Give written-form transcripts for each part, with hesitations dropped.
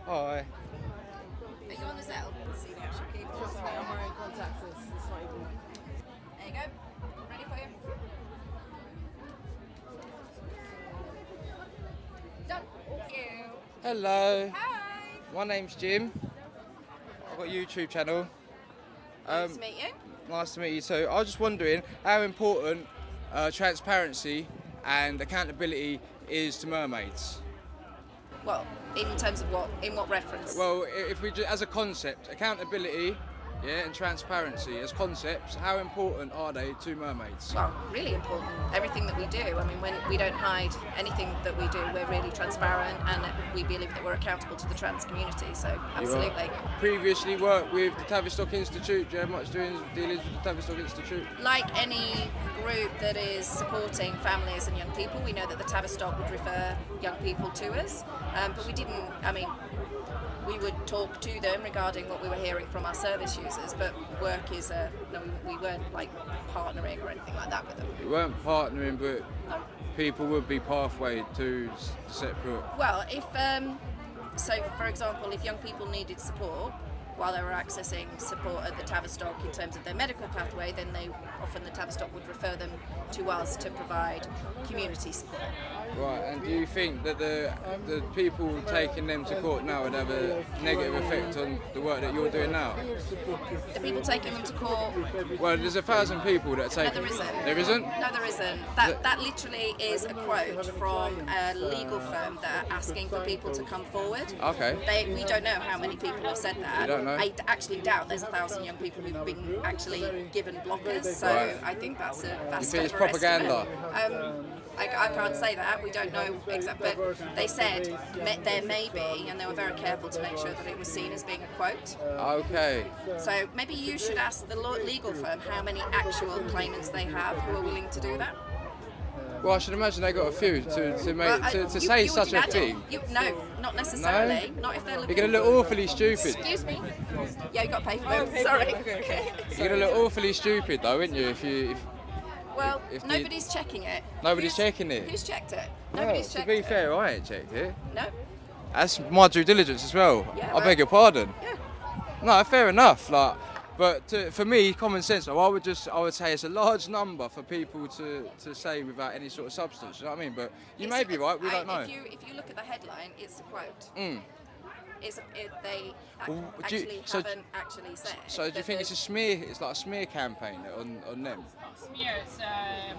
Hi. Are you on the Zell? See the actual keyboard. I'm wearing contacts. It's not even. There you go. Ready for you? Done. Thank you. Hello. Hi. My name's Jim. I've got a YouTube channel. Nice to meet you. Nice to meet you too. I was just wondering how important transparency and accountability is to mermaids. Well, in terms of what? In what reference? Well, if we as a concept, accountability, and transparency as concepts, how important are they to mermaids? Well, really important. Everything that we do. I mean, when we don't hide anything that we do, we're really transparent, and we believe that we're accountable to the trans community. So, absolutely. Previously worked with the Tavistock Institute. Do you have much dealings with the Tavistock Institute? Like any group that is supporting families and young people, we know that the Tavistock would refer young people to us, but we didn't. I mean, we would talk to them regarding what we were hearing from our service users, but work is we weren't like partnering or anything like that with them. You weren't partnering, but No. people would be pathway to separate. Well, if so, for example, if young people needed support while they were accessing support at the Tavistock in terms of their medical pathway, then the Tavistock would refer them to us to provide community support. Right, and do you think that the people taking them to court now would have a negative effect on the work that you're doing now? The people taking them to court. Well, there's 1,000 people that are No, taking. there isn't. There isn't? No, there isn't. That literally is a quote from a legal firm that are asking for people to come forward. Okay. We don't know how many people have said that. You don't know? I actually doubt there's 1,000 young people who've been actually given blockers. So Right. I think that's a You vast think it's overestimate. propaganda? I can't say that. We don't know exactly. But they said there may be, and they were very careful to make sure that it was seen as being a quote. Okay. So maybe you should ask the legal firm how many actual claimants they have who are willing to do that. Well, I should imagine they got a few to make Well, to you say would such a imagine. thing. No, not necessarily. Not if they're looking. You're gonna look awfully stupid. Excuse me. Yeah, you got to pay for them. Sorry. You're gonna look awfully stupid though, aren't you? If Well, if the- nobody's checking it. Nobody's checking it? Who's checked it? well, Nobody's to checked be it. fair, I ain't checked it. No. That's my due diligence as well. Yeah, I well- beg your pardon. Yeah. No, fair enough. But for me, common sense. I would say it's a large number for people to say without any sort of substance. You know what I mean? But you may be right. We don't know. If you look at the headline, it's a quote. Mm. They Well, haven't actually said. So do you think it's a smear? It's like a smear campaign on them? Smear, it's a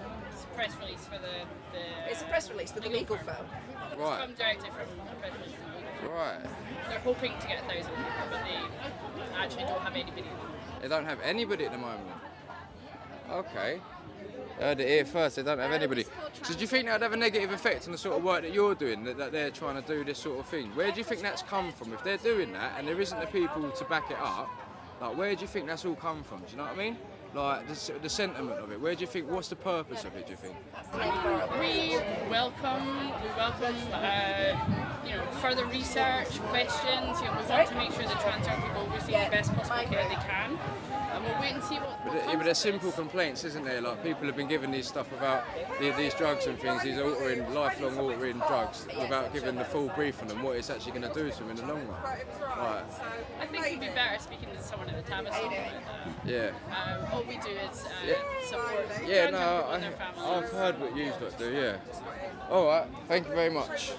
press release for the It's a press release for the legal firm. It's Right. come directly from a press release from the legal firm. Right. They're hoping to get 1,000 people, but they actually don't have anybody. They don't have anybody at the moment. Okay. Heard it here first. They don't have anybody. So do you think that would have a negative effect on the sort of work that you're doing? That they're trying to do this sort of thing. Where do you think that's come from? If they're doing that and there isn't the people to back it up, like where do you think that's all come from? Do you know what I mean? Like the sentiment of it. Where do you think? What's the purpose of it? Do you think? We welcome further research, questions. We want to make sure that trans young people receive the best possible care they can. And we'll wait and see what But comes there's of simple this. complaints, isn't there? Like people have been given these stuff about these drugs and things, these lifelong altering drugs, without giving the full brief on them, what it's actually going to do to them in the long run. Right. I think it'd be better speaking to someone at the Tavistock. Yeah. All we do is Yeah. support Yeah. trans young No, people and their families. I've heard what you've got to do. Yeah. All right. Thank you very much.